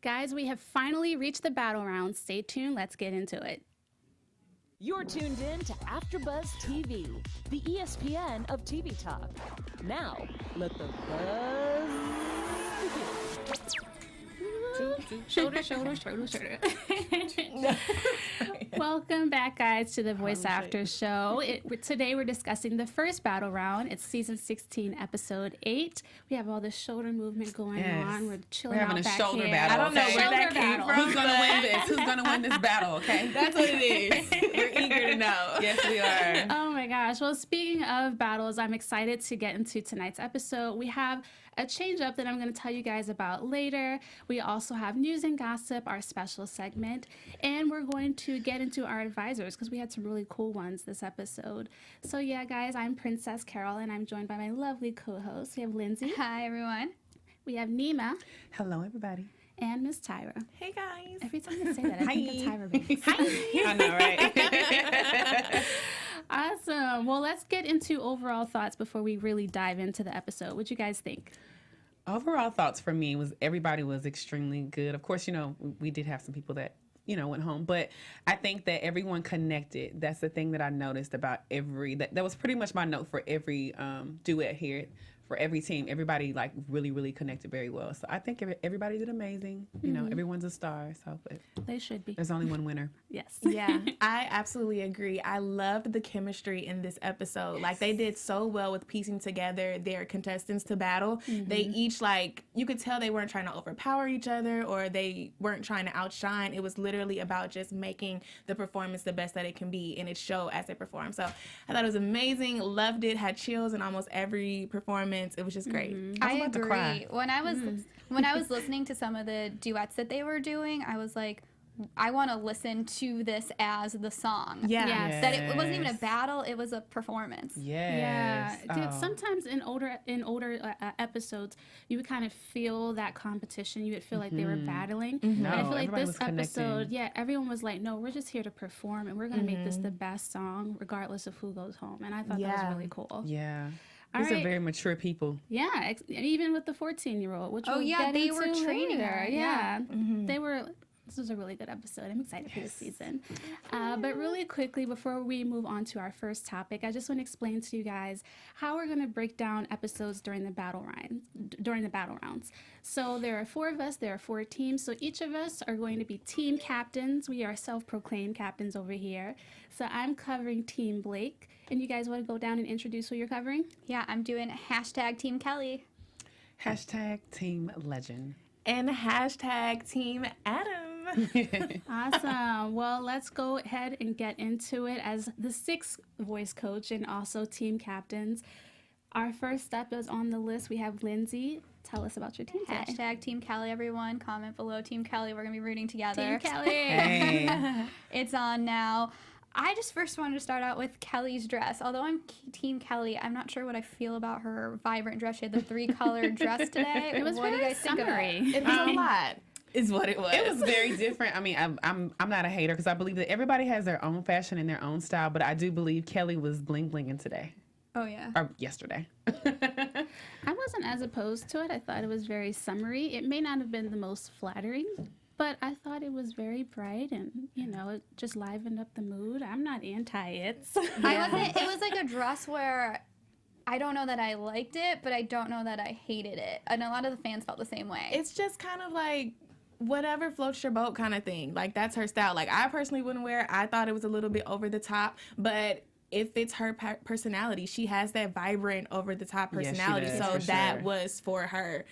Guys, we have finally reached the battle round. Stay tuned. Let's get into it. You're tuned in to AfterBuzz TV, the ESPN of TV talk. Now, let the buzz begin. Shoulder. Welcome back, guys, to the Voice After show. Today we're discussing the first battle round. It's season 16, episode 8. We have all the shoulder movement going on. We're chilling out back here. We're having a shoulder battle. I don't know where that came from. Who's going to win this? Who's going to win this battle, okay? That's what it is. We're eager to know. Yes, we are. Oh, my gosh. Well, speaking of battles, I'm excited to get into tonight's episode. We have a change up that I'm going to tell you guys about later. We also have news and gossip, our special segment, and we're going to get into our advisors because we had some really cool ones this episode. So yeah, guys, I'm Princess Carroll, and I'm joined by my lovely co-hosts. We have Lindsay. Hi, everyone. We have Neema. Hello, everybody. And Miss Tyra. Hey, guys. Every time I say that, I think of Tyra Banks. I know, right? Awesome. Well, let's get into overall thoughts before we really dive into the episode. What do you guys think? Overall thoughts for me was everybody was extremely good. Of course, we did have some people that, went home, but I think that everyone connected. That's the thing that I noticed about that was pretty much my note for every duet here. For every team, everybody really, really connected very well. So I think everybody did amazing. Everyone's a star. So but they should be. There's only one winner. Yes. Yeah, I absolutely agree. I loved the chemistry in this episode. Like they did so well with piecing together their contestants to battle. They each you could tell they weren't trying to overpower each other or they weren't trying to outshine. It was literally about just making the performance the best that it can be, and it showed as they performed. So I thought it was amazing. Loved it. Had chills in almost every performance. It was just great. I agree. When I was listening to some of the duets that they were doing, I was like, I want to listen to this as the song. Yeah. Yes. That it wasn't even a battle; it was a performance. Yes. Yeah. Dude, sometimes in older episodes, you would kind of feel that competition. You would feel like they were battling. No, and I feel like everybody this was connecting. episode, everyone was like, "No, we're just here to perform, and we're going to make this the best song, regardless of who goes home." And I thought that was really cool. Yeah. All These right. are very mature people. Yeah, even with the 14-year-old, which we'll get they into were training later. her. Yeah, they were. This was a really good episode. I'm excited for this season. But really quickly, before we move on to our first topic, I just want to explain to you guys how we're going to break down episodes during the battle rounds. So there are 4 of us. There are 4 teams. So each of us are going to be team captains. We are self-proclaimed captains over here. So I'm covering Team Blake. And you guys want to go down and introduce who you're covering? Yeah, I'm doing #Team Kelly. #Team Legend. And #Team Adam. Awesome. Well, let's go ahead and get into it as the 6th voice coach and also team captains. Our first up is on the list. We have Lindsay. Tell us about your team today. #Team Kelly, everyone. Comment below Team Kelly. We're going to be rooting together. Team Kelly. Hey. It's on now. I just first wanted to start out with Kelly's dress. Although I'm Team Kelly, I'm not sure what I feel about her vibrant dress. She had the 3-color dress today. It was what do you very guys think of summery. it? It was a lot, is what it was. It was very different. I mean, I'm not a hater because I believe that everybody has their own fashion and their own style, but I do believe Kelly was bling-blinging today. Oh, yeah. Or yesterday. I wasn't as opposed to it. I thought it was very summery. It may not have been the most flattering, but I thought it was very bright and, it just livened up the mood. I'm not anti it. It was like a dress where I don't know that I liked it, but I don't know that I hated it. And a lot of the fans felt the same way. It's just kind of like whatever floats your boat kind of thing. Like, that's her style. Like, I personally wouldn't wear it. I thought it was a little bit over the top, but it fits her personality. She has that vibrant, over-the-top personality, does, so for that sure. was for her.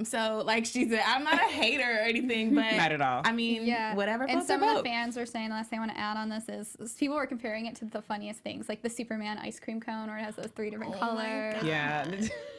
So, like she said, I'm not a hater or anything, but Not at all. I mean, whatever And floats some your of the boat. fans were saying, the last thing I want to add on this is people were comparing it to the funniest things, like the Superman ice cream cone where it has those 3 different colors. Yeah.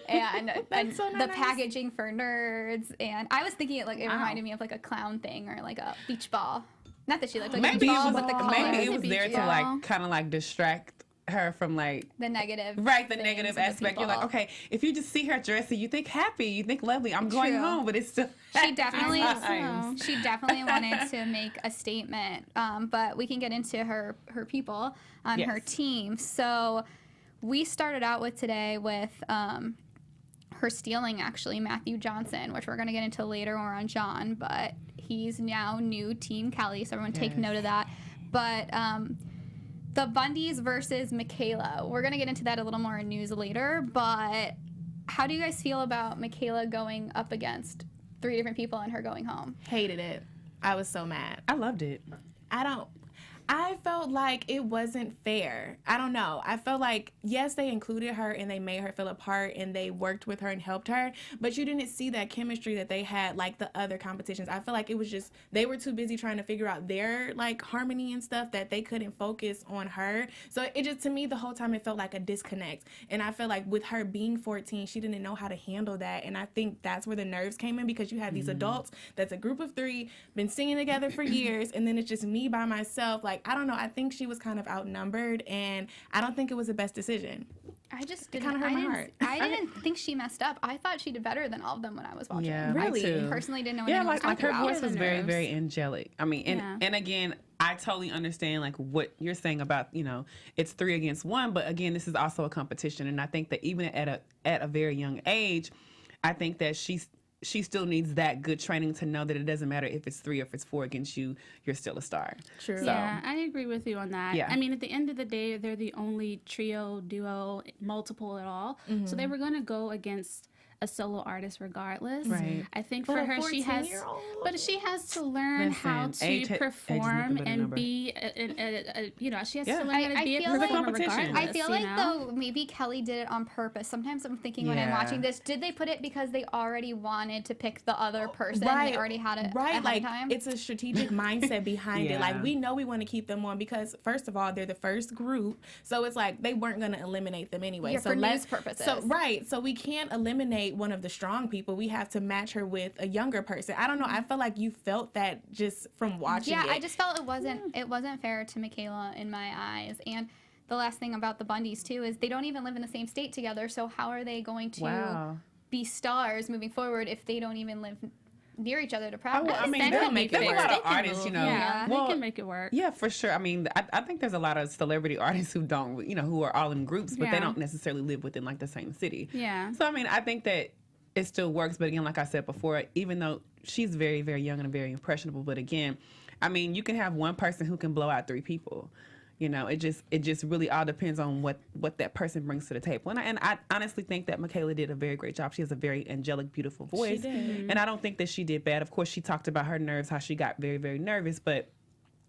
And so the nice. packaging for nerds. And I was thinking it reminded me of like a clown thing or like a beach ball. Not that she looked like a Maybe beach it ball, was, but the colors. maybe it was there to ball. kind of distract her from the negative. the things negative of the aspect. You're like, people. okay, if you just see her dressing, you think happy, you think lovely. I'm going True. home, but it's still. She definitely, Sometimes. she definitely wanted to make a statement, but we can get into her people on her Yes. team. So we started out with today with her stealing actually Matthew Johnson, which we're going to get into later when we're on John, but he's now new Team Kelly, so everyone take note of that. But the Bundys versus Michaela, we're going to get into that a little more in news later, but how do you guys feel about Michaela going up against 3 different people and her going home? Hated it. I was so mad. I loved it. I felt like it wasn't fair. I don't know. I felt like, yes, they included her and they made her feel a part and they worked with her and helped her, but you didn't see that chemistry that they had like the other competitions. I feel like it was just, they were too busy trying to figure out their like harmony and stuff that they couldn't focus on her. So it just, to me, the whole time it felt like a disconnect. And I feel like with her being 14, she didn't know how to handle that. And I think that's where the nerves came in, because you have these adults that's a group of 3, been singing together for years, and then it's just me by myself. Like, I don't know. I think she was kind of outnumbered, and I don't think it was the best decision. I just It kinda hurt my heart. I didn't think she messed up. I thought she did better than all of them when I was watching. Yeah, Really? me too. Personally didn't know what Yeah, anyone was like her talking about. voice was very, nerves. very angelic. I mean, and Yeah. and again, I totally understand like what you're saying about, you know, it's 3 against 1, but again, this is also a competition, and I think that even at a very young age, I think that she still needs that good training to know that it doesn't matter if it's 3 or if it's 4 against you, you're still a star. True. So, Yeah, I agree with you on that. Yeah. I mean, at the end of the day, they're the only trio, duo, multiple at all. So they were going to go against a solo artist regardless. Right. I think But for a her, she has 14-year-old? she has to learn how Listen, to age nothing perform but a and number. be, you know, she has Yeah. to learn how to I be a feel like- performer competition. regardless. I feel you like know? though maybe Kelly did it on purpose. Sometimes I'm thinking when I'm Yeah. watching this, did they put it because they already wanted to pick the other person? Right. They already had it Right, ahead like of time. it's a strategic mindset behind it. Yeah. Like, we know we want to keep them on because, first of all, they're the first group, so it's like they weren't going to eliminate them anyway. Yeah, so for let's news purposes. So right, so we can't eliminate one of the strong people. We have to match her with a younger person. I don't know. I feel like you felt that just from watching yeah, it. I just felt it wasn't fair to Michaela in my eyes. And the last thing about the Bundys too is they don't even live in the same state together. So how are they going to Wow. be stars moving forward if they don't even live near each other to Oh, practice? well, I mean, That there's can make it a work. lot They of can artists, you move. know. Yeah, well, they can make it work. Yeah, for sure. I mean, I think there's a lot of celebrity artists who don't, you know, who are all in groups, but they Yeah. don't necessarily live within like the same city. Yeah. So I mean, I think that it still works, but again, like I said before, even though she's very, very young and very impressionable, but again, I mean, you can have one person who can blow out 3 people. You know, it just really all depends on what that person brings to the table. And I honestly think that Michaela did a very great job. She has a very angelic, beautiful voice. She did. And I don't think that she did bad. Of course, she talked about her nerves, how she got very, very nervous, but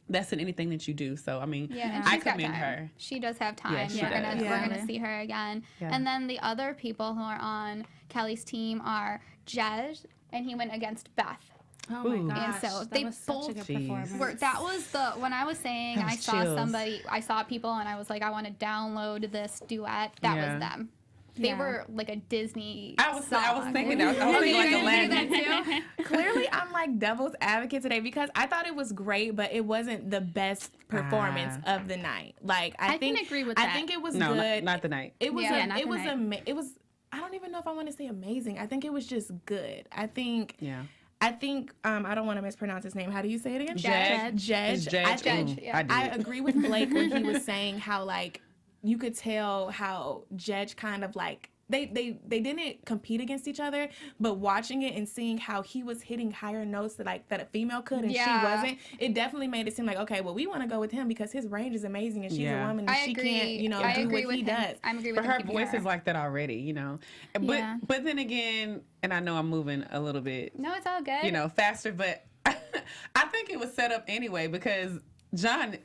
that's in anything that you do. So, I mean, Yeah, and I she's got commend time. her. She does have time. Yeah, she we're does. gonna Yeah. we're gonna see her again. Yeah. And then the other people who are on Kelly's team are Jed, and he went against Beth. Oh my Ooh. gosh, And so that they was such a both- good Jeez. performance. That was when I was saying That I was saw chills. I saw people and I was like, I want to download this duet. That Yeah. was them. They Yeah. were like a Disney I was song. thinking that. I was thinking like You guys Aladdin. do that too? Clearly, I'm like devil's advocate today because I thought it was great, but it wasn't the best performance of the night. Like, I can think agree with I that. think it was No, good. not the night. It was. Yeah, not it the was. night. It was. I don't even know if I want to say amazing. I think it was just good. I think. Yeah. I think. I don't want to mispronounce his name. How do you say it again? Jed. Jed. It's I Jed. think. Ooh, yeah. I did. I agree with Blake when he was saying how like you could tell how Jed kind of like they didn't compete against each other, but watching it and seeing how he was hitting higher notes that a female could and Yeah. she wasn't, it definitely made it seem like, okay, well, we want to go with him because his range is amazing and she's Yeah. a woman and I she agree. can't, I do agree what he with him. does. I'm agree But with her him. voice is like that already, you know. But Yeah. but then again, and I know I'm moving a little bit, No, it's all good. you know, faster, but I think it was set up anyway because John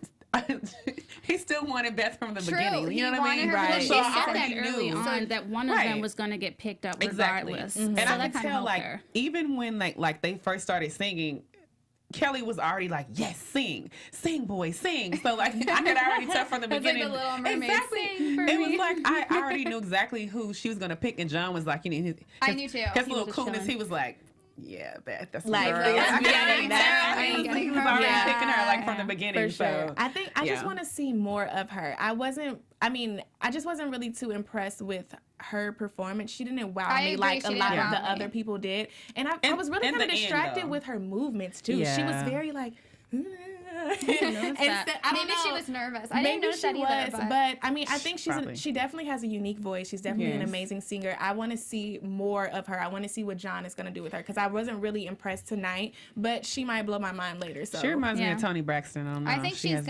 he still wanted Beth from the True, beginning. he You know what I wanted mean? her to Well, be she So She I said already that early knew. on that one of them Right. was going to get picked up Exactly. regardless. And So I that could kinda tell, helped like, her. even when like they first started singing, Kelly was already like, yes, sing, boy, sing. So like I could already tell from the It's like beginning. the Little Mermaid, exactly. sing for it me. was like I already knew exactly who she was gonna pick, and John was like, I knew too. His He little was just coolness, chilling. he was like, yeah, Beth, that's Like, the girl. let's I get mean, it that- down. he was Getting her already back. picking her like from the beginning. For sure. So I think I just yeah. want to see more of her. I just wasn't really too impressed with her performance. She didn't wow I me agree, like she a didn't lot of wow the me. other people did. And I In- was really in kind of the end, distracted though. with her movements too. She was Yeah. very like Instead, I don't Maybe she know. was nervous. I didn't Maybe notice she that either. was, but I mean, I think Probably. she definitely has a unique voice. She's definitely an Yes. amazing singer. I want to see more of her. I want to see what John is going to do with her because I wasn't really impressed tonight, but she might blow my mind later. So She reminds me Yeah. of Toni Braxton. I don't know. I think She she's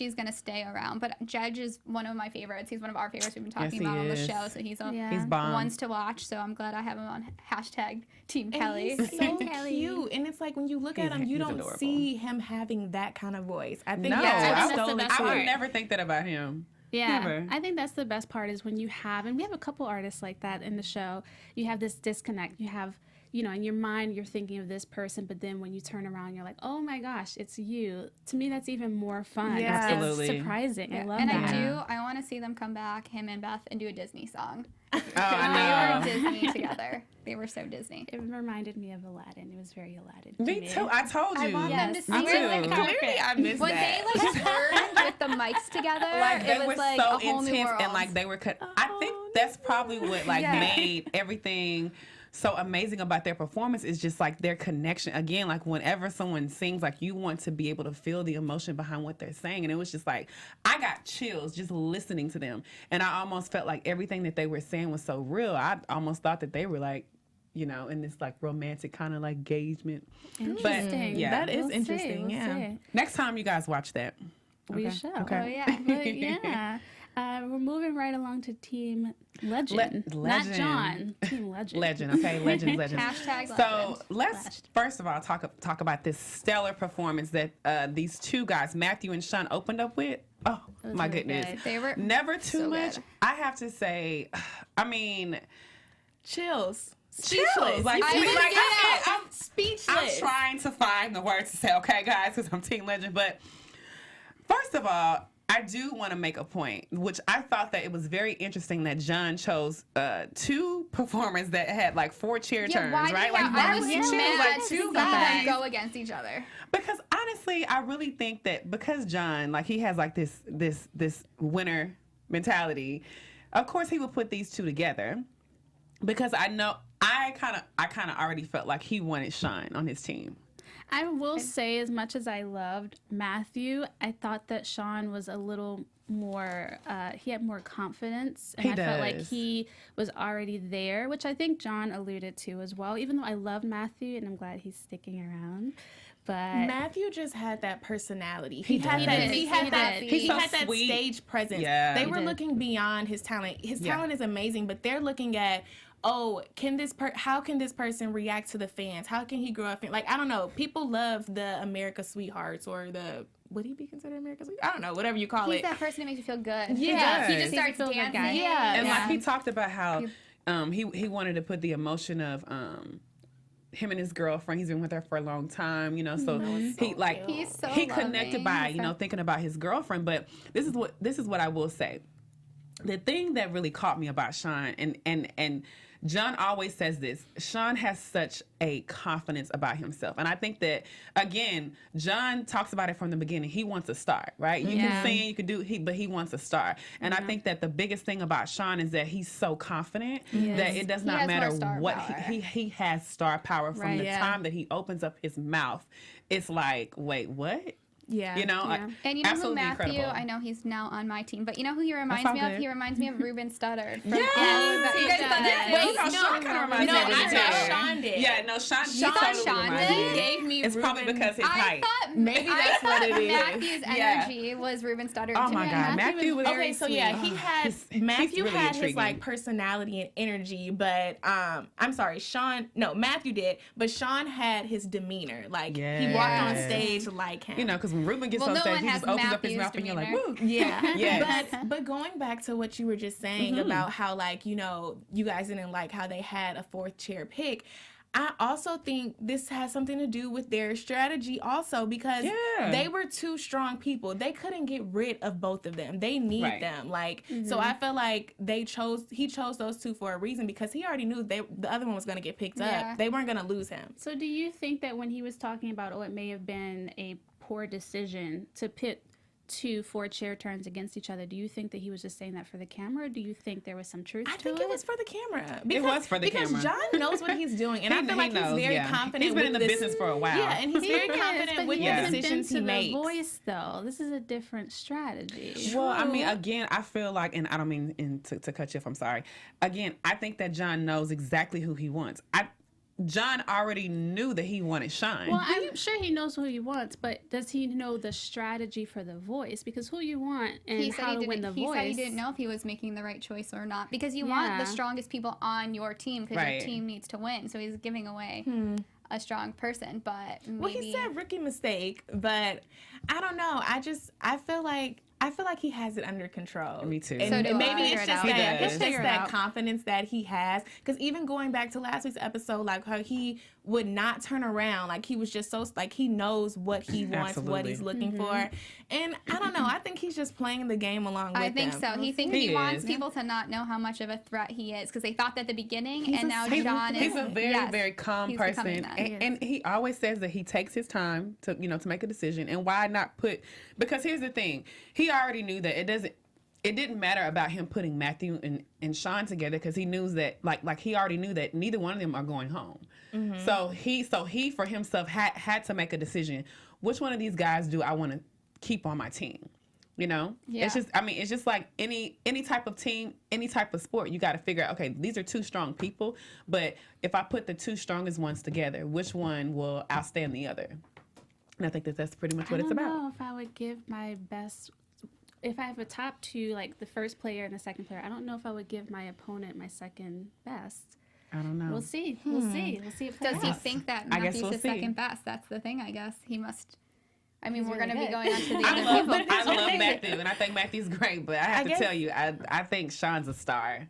has gonna stay around. But Judge is one of my favorites. He's one of our favorites we've been talking Yes, he about on the is. show. So he's Yeah. He's bomb. ones to watch. So I'm glad I have him on hashtag Team And Kelly. he's so Kelly. cute, and it's like when you look at him, you he's don't adorable. see him having that kind of voice. I think No, that's I what think stole that's the it best I to would part. never think that about him. Yeah, Never. I think that's the best part is when you have, and we have a couple artists like that in the show. You have this disconnect. You have, in your mind, you're thinking of this person, but then when you turn around, you're like, oh my gosh, it's you. To me, that's even more fun. Yeah. Absolutely. It's surprising. I love and that. I want to see them come back, him and Beth, and do a Disney song. Oh, They I were know. Disney together. They were so Disney. It reminded me of Aladdin. It was very Aladdin. to Me too. I told you. I want them to Yes. sing Me it like too. Clearly, I missed when that. they like turned with the mics together. Like they it was were like so a whole new intense world. and like they were cut. I think that's probably what like Yeah. made everything so amazing about their performance is just like their connection. Again, like whenever someone sings, like you want to be able to feel the emotion behind what they're saying. And it was just like, I got chills just listening to them. And I almost felt like everything that they were saying was so real. I almost thought that they were like, in this like romantic kind of like engagement. Interesting. yeah. That is We'll see, interesting, we'll yeah. see. Next time you guys watch that. We Okay. should. Okay. Oh yeah. But yeah. We're moving right along to Team Legend. Not Legend. John. Team Legend. Legend, okay? Legend. Hashtag So legend. let's first of all talk about this stellar performance that these two guys, Matthew and Sean, opened up with. Oh was my really goodness, good. They were never too so much. good. I have to say, I mean, Chills. chills. Like, I was like gonna- I'm Speechless. I'm trying to find the words to say, okay, guys, because I'm Team Legend. But first of all, I do want to make a point, which I thought that it was very interesting that John chose two performers that had like 4 chair turns, why right? did Like, why I was would you choose mad like to two see them guys? go against each other. Because honestly, I really think that because John, like, he has like this winner mentality. Of course, he would put these two together because I know I kind of already felt like he wanted Sean on his team. I will say, as much as I loved Matthew, I thought that Sean was a little more, he had more confidence. And He I felt like does. he was already there, which I think John alluded to as well, even though I love Matthew and I'm glad he's sticking around. But Matthew just had that personality. He had did. that. He He had did. that. He's He so had that sweet. stage presence. Yeah. They He were did. looking beyond his talent. His Yeah. talent is amazing, but they're looking at, oh, how can this person react to the fans? How can he grow up? Like, I don't know. People love the America Sweethearts or the, would he be considered America Sweetheart? I don't know. Whatever you call He's it. that person who makes you feel good. Yeah. He He just starts feels like dancing. guy. Yeah. And Yeah. like he talked about how he wanted to put the emotion of him and his girlfriend. He's been with her for a long time, So he like He's so he connected loving. by He's so- thinking about his girlfriend. But this is what I will say. The thing that really caught me about Sean and John always says this. Sean has such a confidence about himself. And I think that, again, John talks about it from the beginning. He wants a star, right? You Yeah. can sing, you can do, but he wants a star. And I think that the biggest thing about Sean is that he's so confident that it does He not has more matter star what power. he has star power from Right. the Yeah. time that he opens up his mouth. It's like, wait, what? Yeah. Like, And you know who absolutely Matthew, incredible. I know he's now on my team, but you know who he reminds all me of? good. He reminds me of Ruben Studdard. From Yes! You guys thought that? Wait, Wait, no, Sean kind of reminds No, me of I him thought too. Sean did. Yeah, no, Sean. You thought totally Sean reminds did? me. Gave me It's probably Ruben- because his I height. thought Maybe that's what it is. Matthew's Yeah. energy was Ruben Studdard. Oh to my me. God, Matthew Matthew was Okay, so yeah, he had he's Matthew really had his intriguing. like personality and energy, but I'm sorry, Matthew did, but Sean had his demeanor. Like he walked on Yes. stage like him. Because when Ruben gets Well, on no stage, one he has just opens up his Matthew's mouth and you're like, demeanor. woo. Yeah. Yes. But going back to what you were just saying about how like, you guys didn't like how they had a 4th chair pick. I also think this has something to do with their strategy also because Yeah. they were 2 strong people. They couldn't get rid of both of them. They need Right. them. Like so I feel like he chose those 2 for a reason because he already knew the other one was going to get picked Yeah. up. They weren't going to lose him. So do you think that when he was talking about, it may have been a poor decision to pit 4 chair turns against each other, do you think that he was just saying that for the camera, or do you think there was some truth to it? I think it was for the camera. It was for the camera. Because John knows what he's doing, and I feel like he's very confident. He's been in the this, business for a while. Yeah, and he's very confident with the decisions he makes. Voice, though, this is a different strategy. Well, I mean, again, I feel like, and I don't mean to cut you off, I'm sorry. Again, I think that John knows exactly who he wants. John already knew that he wanted Shine. Well, I'm sure he knows who he wants, but does he know the strategy for the voice? Because who you want and how to win the voice. He said he didn't know if he was making the right choice or not. Because you want the strongest people on your team, because your team needs to win. So he's giving away a strong person. But maybe... Well, he said rookie mistake, but I don't know. I feel like he has it under control. Me too. And so maybe it's just that confidence that he has. Because even going back to last week's episode, like how he would not turn around. Like he was just so, like he knows what he wants, what he's looking for. And I don't know. I think he's just playing the game along with them. I think so. He wants people to not know how much of a threat he is. Because they thought that at the beginning, John is... He's a very, very calm person. And he always says that he takes his time to make a decision. And why not put... Because here's the thing. He already knew that it didn't matter about him putting Matthew and Sean together, because he knew that like he already knew that neither one of them are going home. So he for himself had to make a decision. Which one of these guys do I want to keep on my team? It's just like any type of team, any type of sport. You got to figure out, okay, these are 2 strong people, but if I put the 2 strongest ones together, which one will outstand the other? And I think that's pretty much what it's about. I don't know if I would give my best. If I have a top 2, like the first player and the second player, I don't know if I would give my opponent my second best. I don't know. We'll see. We'll see. We'll see. Does he think that Matthew's the second best? That's the thing, I guess. He must. I mean, we're going to be going on to the other people. I love Matthew, and I think Matthew's great, but I have to tell you, I think Sean's a star.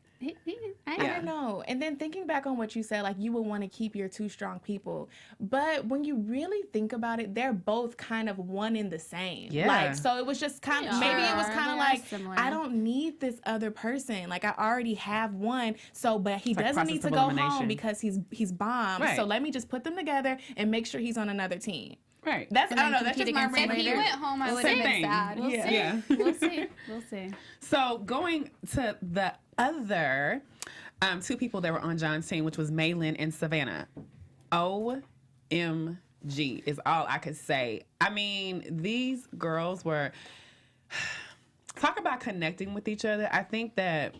I don't know. And then thinking back on what you said, like you would want to keep your 2 strong people. But when you really think about it, they're both kind of one in the same. Yeah. Like, so it was just kind of, maybe it was kind of like, similar. I don't need this other person. Like I already have one. So, but he doesn't need to go home because he's bombed. Right. So let me just put them together and make sure he's on another team. Right. I don't know. That's just my brain. If he went home, I would have been sad. We'll see. Yeah. We'll see. So going to the other 2 people that were on John's team, which was Maelyn and Savannah. OMG is all I could say. I mean, these girls were... Talk about connecting with each other. I think that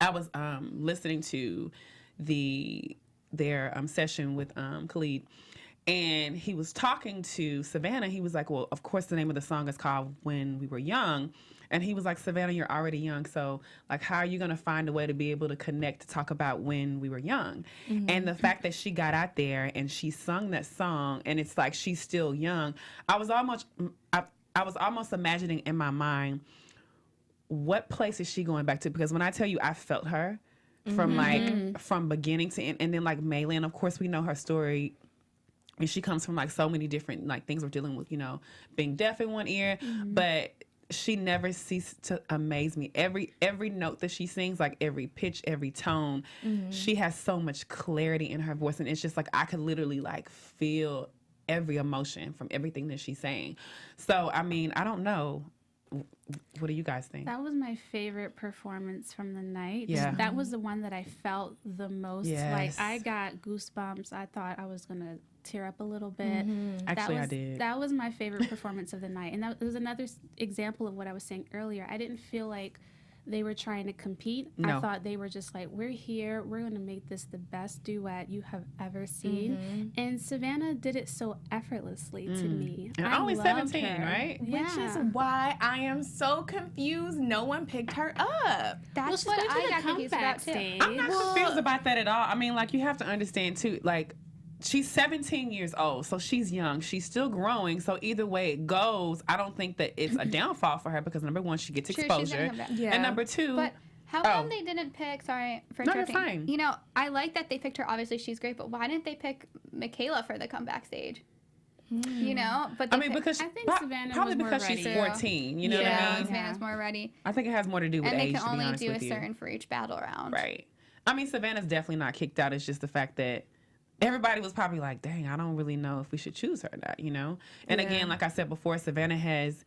I was listening to their session with Khalid, and he was talking to Savannah. He was like, well, of course the name of the song is called When We Were Young. And he was like, Savannah, you're already young. So like, how are you going to find a way to be able to connect to talk about when we were young? And the fact that she got out there and she sung that song, and it's like, she's still young. I was almost imagining in my mind, what place is she going back to? Because when I tell you, I felt her from from beginning to end. And then like Maelyn, of course, we know her story. And she comes from like so many different like things we're dealing with, being deaf in one ear, but she never ceased to amaze me. Every note that she sings, like every pitch, every tone, she has so much clarity in her voice, and it's just like I could literally like feel every emotion from everything that she's saying. So I mean, I don't know. What do you guys think? That was my favorite performance from the night. Yeah. That was the one that I felt the most. Yes. Like I got goosebumps. I thought I was gonna tear up a little bit. Actually, I did. That was my favorite performance of the night. And that was another example of what I was saying earlier. I didn't feel like they were trying to compete. No. I thought they were just like, we're here. We're going to make this the best duet you have ever seen. And Savannah did it so effortlessly to me. And I only loved 17, her. right? Yeah. Which is why I am so confused. No one picked her up. That's what I got confused about too. I'm not confused about that at all. I mean, like, you have to understand too, like, she's 17 years old, so she's young. She's still growing. So either way it goes, I don't think that it's a downfall for her, because number one, she gets exposure, and number two. But how come they didn't pick? Sorry for interrupting. No, you're fine. I like that they picked her. Obviously, she's great. But why didn't they pick Michaela for the comeback stage? But I mean, because I think Savannah probably was more because ready. she's 14. You know what I mean? Savannah's more ready. I think it has more to do with And age. they can to be only honest do a with you. certain for each battle round. Right. I mean, Savannah's definitely not kicked out. It's just the fact that everybody was probably like, dang, I don't really know if we should choose her or not, And again, like I said before, Savannah has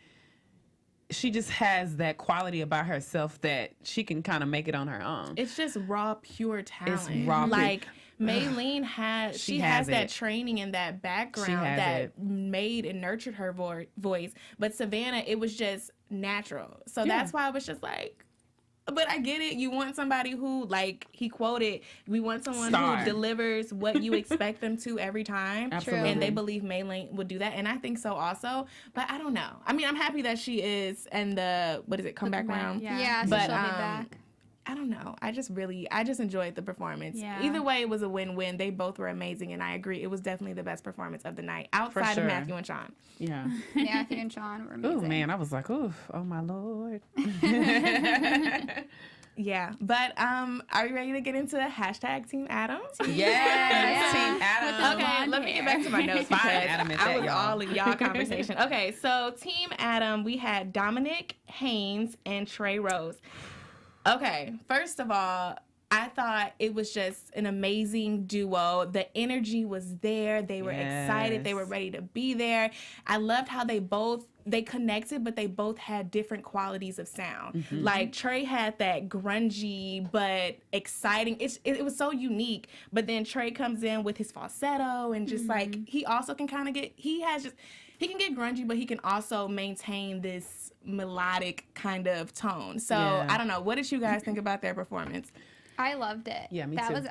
she just has that quality about herself that she can kind of make it on her own. It's just raw, pure talent. It's raw, like Maelyn has. She has that it. training and that background She has that it. made and nurtured her voice. But Savannah, it was just natural. So that's why I was just like. But I get it. You want somebody who, like he quoted, we want someone who delivers what you expect them to every time. Absolutely. And they believe Maelyn would do that. And I think so also. But I don't know. I mean, I'm happy that she is and the, what is it, come back round? Yeah, so but, she'll be back. I don't know. I just enjoyed the performance. Yeah. Either way, it was a win-win. They both were amazing, and I agree. It was definitely the best performance of the night, outside sure. of Matthew and Sean. Yeah. Matthew and Sean were amazing. Oh man, I was like, oh my Lord. Yeah, but are you ready to get into hashtag Team Adam? Yes, Team Adam. Okay, let me get back to my notes because Adam at I that, was y'all. all in y'all conversation. Okay, so Team Adam, we had Dominic Haynes and Trey Rose. Okay, first of all, I thought it was just an amazing duo. The energy was there. They were excited. They were ready to be there. I loved how they connected, but they both had different qualities of sound. Mm-hmm. Like Trey had that grungy but exciting. It was so unique. But then Trey comes in with his falsetto and just like he also can kind of he can get grungy, but he can also maintain this melodic kind of tone. So I don't know. What did you guys think about their performance? I loved it. Yeah, me that too.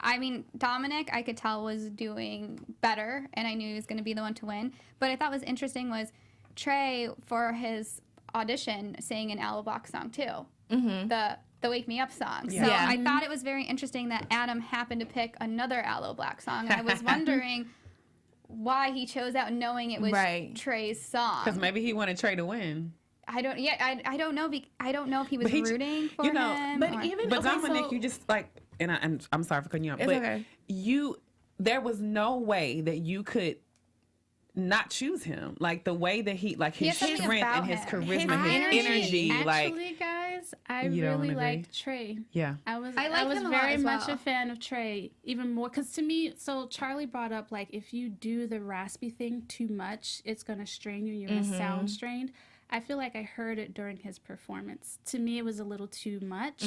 I mean, Dominic, I could tell was doing better, and I knew he was going to be the one to win. But I thought was interesting was Trey, for his audition, sang an Aloe Block song too. Mm-hmm. The Wake Me Up song. So I thought it was very interesting that Adam happened to pick another Aloe Block song. And I was wondering why he chose that knowing it was Trey's song. Because maybe he wanted Trey to win. I don't know. I don't know if he was rooting for him. But Dominic, you just like, and I'm sorry for cutting you off, but okay. There was no way that you could not choose him. Like the way that his strength and his charisma, his energy. Actually, guys, I really liked Trey. Yeah. I was him a lot very as much well. a fan of Trey, even more because to me, so Charlie brought up like if you do the raspy thing too much, it's gonna strain you. You're gonna sound strained. I feel like I heard it during his performance. To me, it was a little too much.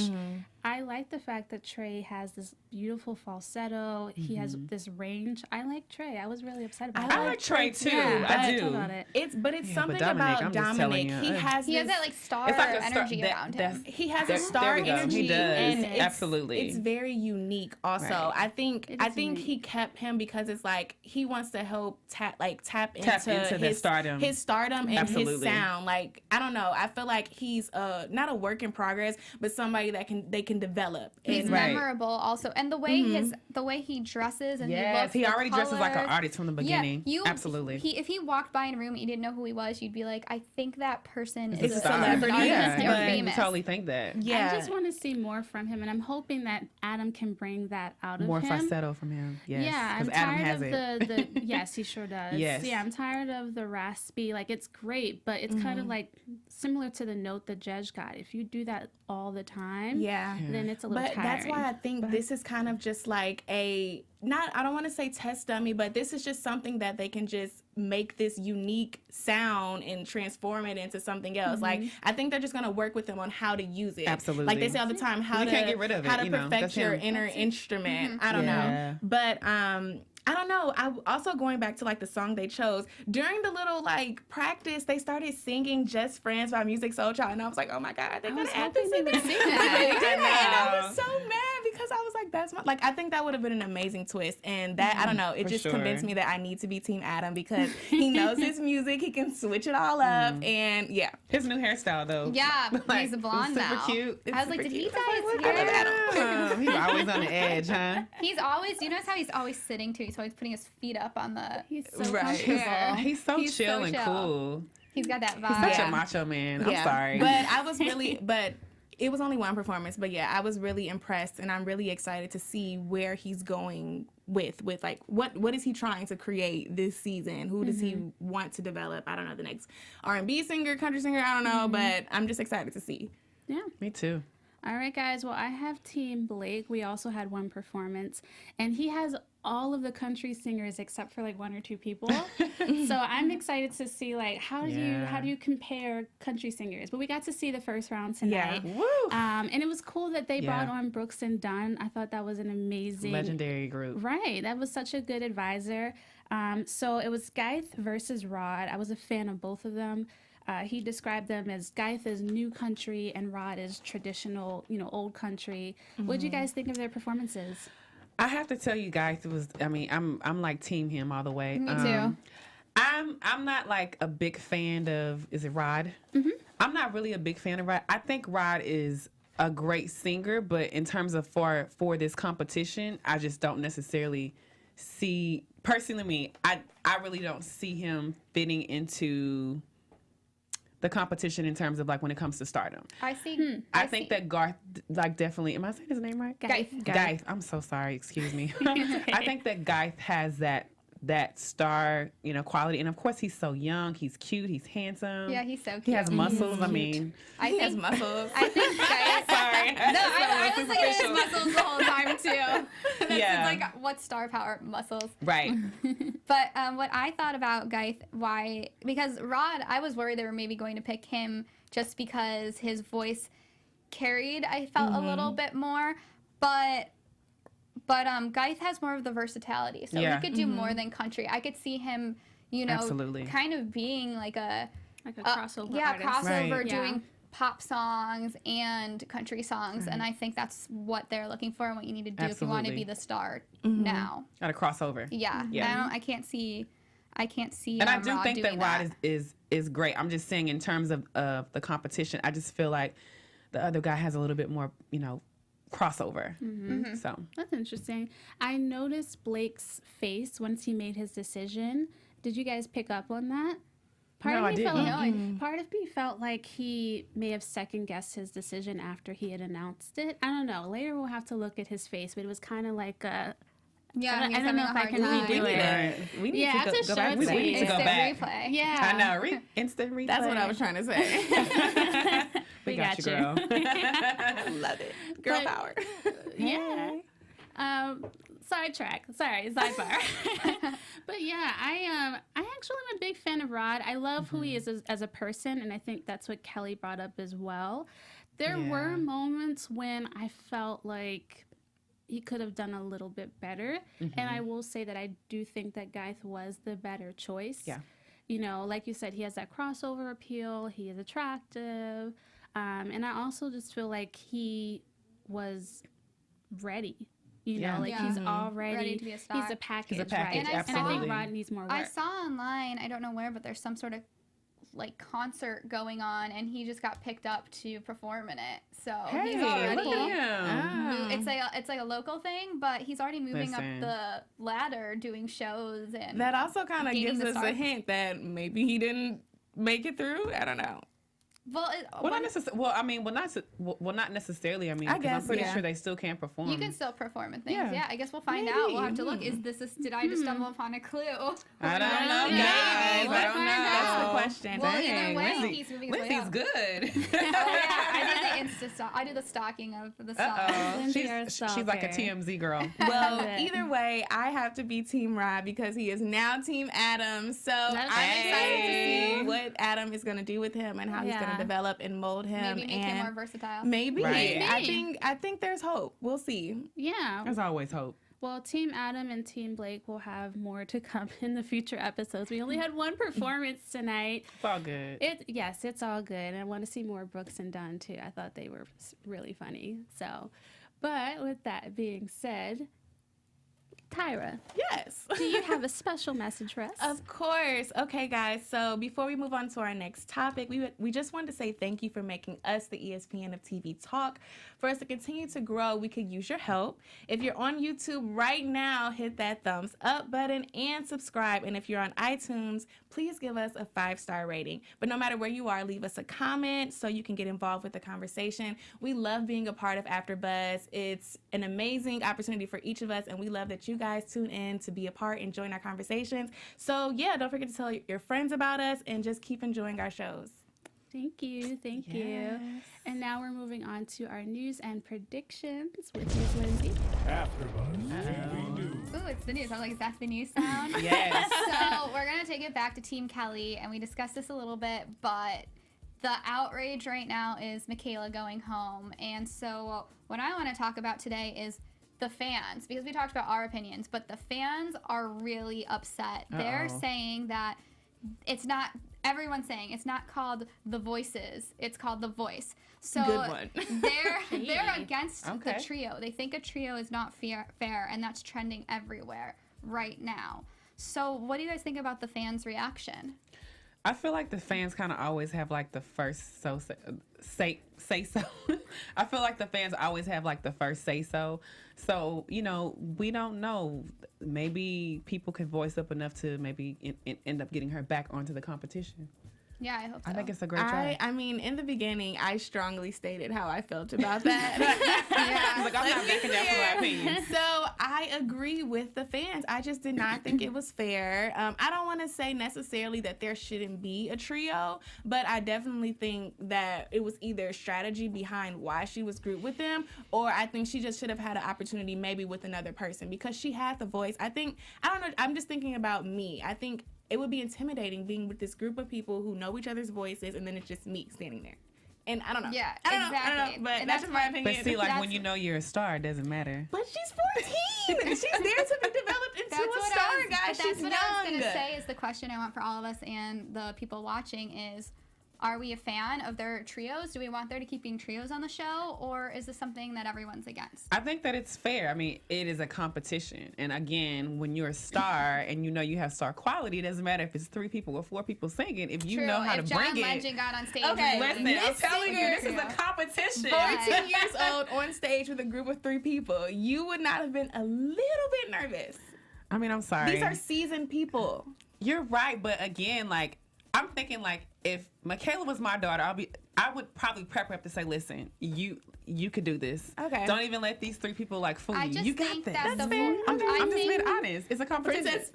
I like the fact that Trey has this beautiful falsetto. He has this range. I like Trey. I was really upset about that. I like Trey too. Yeah, I do. About it. It's something Dominic, about I'm just telling Dominic. you, He has that like star It's like a energy around him. He has a There star we go. energy. He does. And Absolutely. It's very unique also. Right. I think unique. he kept him because it's like he wants to help tap into his stardom. His stardom and his Absolutely. sound. Like I don't know. I feel like he's not a work in progress, but somebody that they can develop. He's memorable also, and the way he dresses and he already dresses like an colors. artist from the beginning. Yeah, Absolutely. If he walked by in a room and you didn't know who he was, you'd be like, I think that person is a celebrity. an artist Yeah, or you famous. totally think that. Yeah. I just want to see more from him, and I'm hoping that Adam can bring that out of More him. falsetto from him. Yes. Yeah, I'm Because Adam tired has of it. the yes, he sure does. Yes. Yeah, I'm tired of the raspy. Like it's great, but it's kind of like similar to the note the judge got. If you do that all the time, then it's a little tiring. But that's why I think this is kind of just like I don't want to say test dummy, but this is just something that they can just make this unique sound and transform it into something else. Like I think they're just gonna work with them on how to use it. Absolutely. Like they say all the time, how You can't get rid of it, how to you know, perfect that's your him. inner instrument. I don't know, but I don't know. I also going back to like the song they chose during the little like practice, they started singing "Just Friends" by Music Soul Child, and I was like, oh my god, they're gonna add this in there. sing that. I was so mad because I was like, that's my like. I think that would have been an amazing twist, and that I don't know. It For just sure. convinced me that I need to be Team Adam because he knows his music. He can switch it all up, and yeah. His new hairstyle though. Yeah, Like, he's a blonde super now. cute. I was like, did he dye his I love hair? Adam. He's always on the edge, huh? He's always, you notice how he's always sitting too? He's always putting his feet up on the. he's so Right. comfortable. Yeah. He's so He's chill so and chill. cool. He's got that vibe. Such Yeah. a macho man. I'm Yeah. sorry. But I was really, but it was only one performance. But yeah, I was really impressed, and I'm really excited to see where he's going with like what is he trying to create this season? Who does he want to develop? I don't know, the next R&B singer, country singer. I don't know, but I'm just excited to see. Yeah. Me too. All right, guys. Well, I have Team Blake. We also had one performance, and he has all of the country singers except for like one or two people. So I'm excited to see like how do you compare country singers? But we got to see the first round tonight. Woo! And it was cool that they brought on Brooks and Dunn. I thought that was an amazing Legendary group. Right. That was such a good advisor. So it was Geith versus Rod. I was a fan of both of them. He described them as Geith is new country and Rod is traditional, old country. What did you guys think of their performances? I have to tell you guys, I'm like team him all the way. Me too. I'm not like a big fan of, is it Rod? Mm-hmm. I'm not really a big fan of Rod. I think Rod is a great singer, but in terms of for this competition, I just don't necessarily see, personally me, I really don't see him fitting into the competition in terms of like when it comes to stardom. I see. I think that Garth, like definitely, am I saying his name right? Geith. I'm so sorry. Excuse me. I think that Geith has that star, quality, and of course he's so young, he's cute, he's handsome. Yeah, he's so cute. He has muscles. He has muscles. I think Geith. Sorry. No, I was looking at his muscles the whole time too. Yeah. It's like, what's star power? Muscles. Right. But what I thought about Geith, because Rod, I was worried they were maybe going to pick him just because his voice carried, I felt a little bit more. But Geith has more of the versatility, so he could do more than country. I could see him, Absolutely. kind of being like a crossover artist. crossover Right. doing pop songs and country songs, and I think that's what they're looking for and what you need to do if you want to be the star now. Got a crossover. Yeah, Yeah. I can't see. And I do Rod think that doing Rod is great. I'm just saying in terms of the competition, I just feel like the other guy has a little bit more, crossover. So That's interesting. I noticed Blake's face once he made his decision. Did you guys pick up on that? No, I didn't. Part of me felt like he may have second guessed his decision after he had announced it. I don't know. Later we'll have to look at his face, but it was kind of like a. Yeah, I don't know if I can redo it. We need Yeah, to to go show back it to to that. we need to go Instant back. replay. Yeah. I know. Instant replay. That's what I was trying to say. We got you, girl. Love it. Girl But- power. Yeah. Sidetrack. Sorry, sidebar. But yeah, I actually am a big fan of Rod. I love who he is as a person, and I think that's what Kelly brought up as well. There were moments when I felt like he could have done a little bit better, and I will say that I do think that Geith was the better choice. Yeah. Like you said, he has that crossover appeal. He is attractive, and I also just feel like he was ready. He's already Ready to be a star. He's a package, He's a package, right? And I absolutely. think Rod needs more work. I saw online, I don't know where, but there's some sort of like concert going on, and he just got picked up to perform in it. So Hey, he's already. look at him. It's like a local thing, but he's already moving Listen. up the ladder, doing shows, and That also kind of Gaining gives the us a start. hint that maybe he didn't make it through. I don't know. well, Not necessarily. Not necessarily. I 'cause I'm guess, pretty yeah. sure they still can perform. you can still perform in things. Yeah. Yeah, I guess we'll find out. We'll have to look. Is this? Did I just stumble upon a clue? I don't know, Yeah. guys. Let's I don't find know. out. That's the question. Well, Dang, either way, Lindsay- he's moving his way Lindsay's up. good. Oh yeah, I do the Insta stock. I do the stalking of the song. Uh-oh. Lindsay, you're a She's like a stalker. TMZ girl. Well, Love it. either way, I have to be Team Rod because he is now Team Adam. So I'm That's excited to see true. what Adam is going to do with him and how he's going Yeah. to develop and mold him. Maybe make him more versatile. Maybe. Right. I think there's hope. We'll see. Yeah. There's always hope. Well, Team Adam and Team Blake will have more to come in the future episodes. We only had one performance tonight. It's all good. It's all good. And I want to see more Brooks and Dunn too. I thought they were really funny. So, but with that being said, Tyra, Yes. do you have a special message for us? Of course. Okay, guys. So before we move on to our next topic, we just wanted to say thank you for making us the ESPN of TV Talk. For us to continue to grow, we could use your help. If you're on YouTube right now, hit that thumbs up button and subscribe. And if you're on iTunes, please give us a 5-star rating. But no matter where you are, leave us a comment so you can get involved with the conversation. We love being a part of AfterBuzz. It's an amazing opportunity for each of us, and we love that you guys tune in to be a part and join our conversations. So yeah, don't forget to tell your friends about us and just keep enjoying our shows. Thank you. Thank you. And now we're moving on to our news and predictions with Ms. Lindsay. AfterBuzz TV News. Ooh, it's the news. I'm like, is that the news sound? Yes. So we're going to take it back to Team Kelly, and we discussed this a little bit, but the outrage right now is Michaela going home. And so what I want to talk about today is the fans, because we talked about our opinions, but the fans are really upset. They're saying that it's not, everyone's saying it's not called The Voices, it's called The Voice. So Good one. they're against the Okay. trio. They think a trio is not fair, and that's trending everywhere right now. So what do you guys think about the fans' reaction? I feel like the fans kind of always have like the first say so. I feel like the fans always have like the first say so. So, you know, we don't know. Maybe people could voice up enough to maybe end up getting her back onto the competition. Yeah, I hope so. I think it's a great try. I mean, in the beginning, I strongly stated how I felt about that. Like, I'm not backing down from my opinion. So I agree with the fans. I just did not think it was fair. I don't want to say necessarily that there shouldn't be a trio, but I definitely think that it was either strategy behind why she was grouped with them, or I think she just should have had an opportunity maybe with another person because she had the voice. I don't know. I'm just thinking about me. I think it would be intimidating being with this group of people who know each other's voices, and then it's just me standing there. And I don't know. Yeah, I don't exactly. know, but And that's that's my why- opinion. But see, like, That's- when you know you're a star, it doesn't matter. But she's 14. She's there to be developed into That's a what star, I was, guys. but that's She's what young. I was going to say is the question I want for all of us and the people watching is, are we a fan of their trios? Do we want there to keep being trios on the show? Or is this something that everyone's against? I think that it's fair. I mean, it is a competition. And again, when you're a star and you know you have star quality, it doesn't matter if it's 3 people or 4 people singing. If you True. know how if to John bring Legend got on stage, Okay, and Listen, was I'm like, telling you, this is trio. a competition. 14 years old on stage with a group of 3 people. You would not have been a little bit nervous. I mean, I'm sorry. These are seasoned people. You're right, but again, like, I'm thinking, like, if Michaela was my daughter, I would probably prep her up to say, listen, you could do this. Okay. Don't even let these 3 people like fool I you. just You got think this. that That's the fair. vo- I'm I just think- being honest. It's a competition. Princess.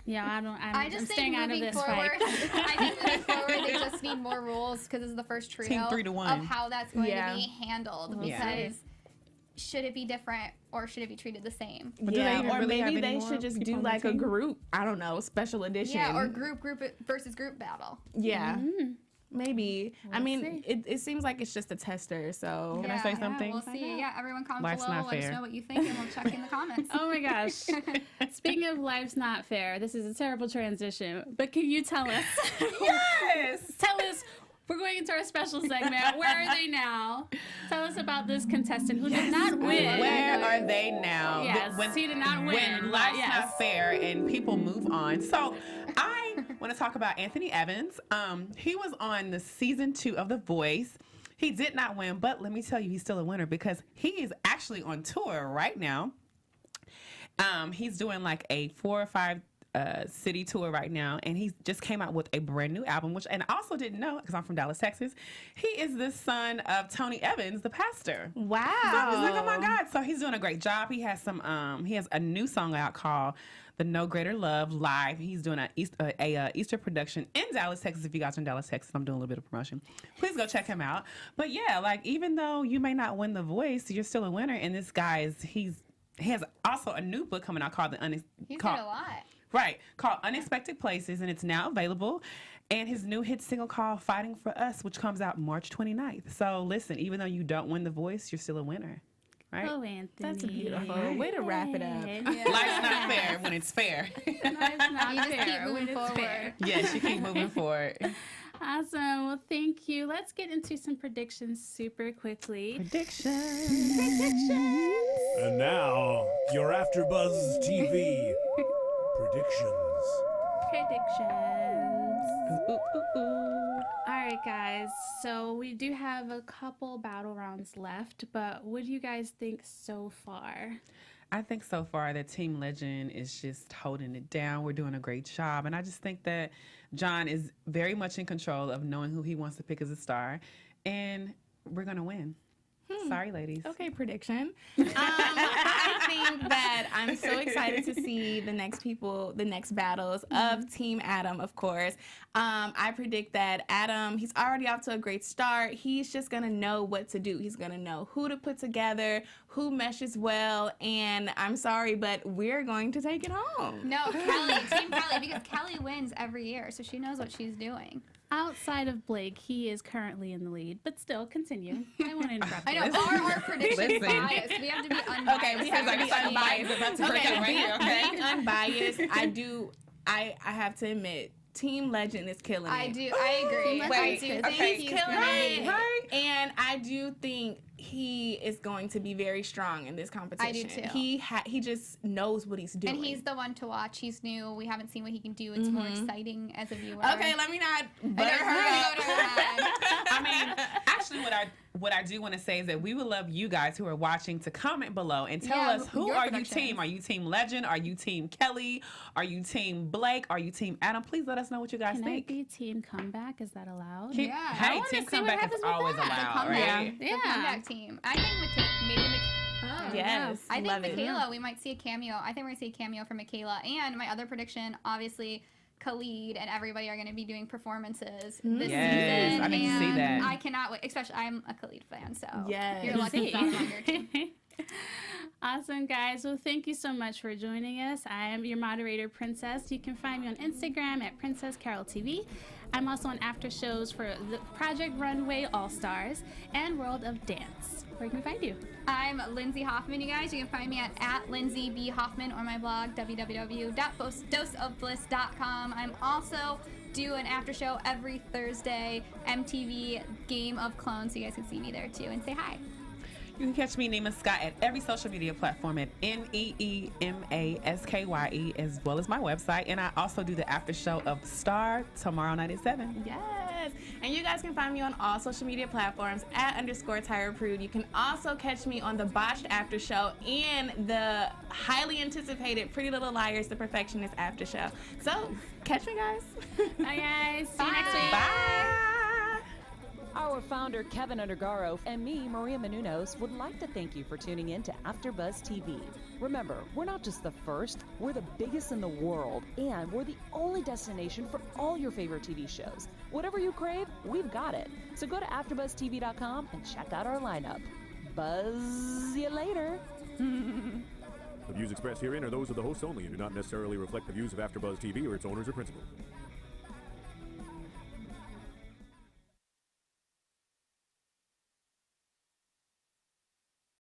Yeah, I'm I just staying think out of moving this forward, fight. I think moving forward, they just need more rules because this is the first trio Team 3 to 1. of how that's going Yeah. to be handled. We'll Because see. should it be different or should it be treated the same? But do they even or really have maybe any they more should just people do on the like a team? group. I don't know, special edition. Yeah, or group versus group battle. Yeah. Maybe. I mean, see. it seems like it's just a tester, so. Can I say something? Yeah, we'll see. Yeah, everyone comment Life's below. not Let us fair. know what you think, and we'll check in the comments. Oh my gosh. Speaking of life's not fair, this is a terrible transition, but can you tell us? Yes. Tell us, we're going into our special segment. Where are they now? Tell us about this contestant who did not win. Where are they now? Yes, he did not win, When but life's yes. not fair and people move on. So I want to talk about Anthony Evans. He was on the season 2 of The Voice. He did not win, but let me tell you, he's still a winner because he is actually on tour right now. He's doing like a 4 or 5 city tour right now, and he just came out with a brand new album, which, and I also didn't know because I'm from Dallas, Texas. He is the son of Tony Evans, the pastor. Wow. So I was like, oh my God. So he's doing a great job. He has he has a new song out called The No Greater Love Live. He's doing a Easter production in Dallas, Texas. If you guys are in Dallas, Texas, I'm doing a little bit of promotion. Please go check him out. But yeah, like, even though you may not win The Voice, you're still a winner. And this guy he has also a new book coming out called He's did a lot. Right, called Unexpected Places, and it's now available. And his new hit single called Fighting for Us, which comes out March 29th. So listen, even though you don't win The Voice, you're still a winner, right? Oh, Anthony. That's beautiful. Way to wrap it up. Yay. Life's not fair when it's fair. Life's not You just fair keep when moving it's forward. fair. Yes, you keep moving forward. Awesome. Well, thank you. Let's get into some predictions super quickly. Predictions. And now, your AfterBuzz TV predictions. Predictions. Ooh, ooh, ooh. All right, guys. So we do have a couple battle rounds left, but what do you guys think so far? I think so far that Team Legend is just holding it down. We're doing a great job. And I just think that John is very much in control of knowing who he wants to pick as a star. And we're going to win. Sorry, ladies. Okay, prediction. I think that I'm so excited to see the next battles of Team Adam, of course. I predict that Adam, he's already off to a great start. He's just going to know what to do. He's going to know who to put together, who meshes well, and I'm sorry, but we're going to take it home. No, Kelly, Team Kelly, because Kelly wins every year, so she knows what she's doing. Outside of Blake, he is currently in the lead, but still, continue. I won't interrupt. I know, our prediction bias. We have to be unbiased. Okay, we have to be unbiased. Being unbiased, I have to admit, Team Legend is killing it. I agree. Wait, I do think he's he's killing gonna it. be- And I do think he is going to be very strong in this competition. I do too. He just knows what he's doing. And he's the one to watch. He's new. We haven't seen what he can do. It's more exciting as a viewer. Okay, let me not butter Okay, her we're up. gonna go to her head. I mean, actually, what I do want to say is that we would love you guys who are watching to comment below and tell us who your are you predictions. team? Are you Team Legend? Are you Team Kelly? Are you Team Blake? Are you Team Adam? Please let us know what you guys Can I think. be Team Comeback? Is that allowed? Keep- Yeah. I Hey, wanna Team see what Comeback is happens with always that. allowed, comeback. right? The comeback team. I think maybe Yes, I think love it. Michaela, we might see a cameo. I think we're going to see a cameo from Michaela. And my other prediction, obviously, Khalid and everybody are going to be doing performances this Yes, season. I need to see and that. I cannot wait. Especially, I'm a Khalid fan, so Yes. you're lucky that's on your team. Awesome, guys. Well, thank you so much for joining us. I am your moderator, Princess. You can find me on Instagram at Princess Carroll TV. I'm also on after shows for the Project Runway All Stars and World of Dance. Where can we find you? I'm Lindsay Hoffman, you guys. You can find me at Lindsay B. Hoffman or my blog, www.doseofbliss.com. I'm also do an after show every Thursday, MTV Game of Clones, so you guys can see me there too and say hi. You can catch me, Neema Skye, at every social media platform at NeemaSkye, as well as my website. And I also do the after show of Star tomorrow night at 7. Yes. And you guys can find me on all social media platforms at _Tyra Prude. You can also catch me on the Botched After Show and the highly anticipated Pretty Little Liars, The Perfectionist After Show. So, catch me, guys. Bye, guys. See you next week. Bye. Our founder, Kevin Undergaro, and me, Maria Menounos, would like to thank you for tuning in to AfterBuzz TV. Remember, we're not just the first, we're the biggest in the world, and we're the only destination for all your favorite TV shows. Whatever you crave, we've got it. So go to AfterBuzzTV.com and check out our lineup. Buzz you later. The views expressed herein are those of the hosts only and do not necessarily reflect the views of AfterBuzz TV or its owners or principals.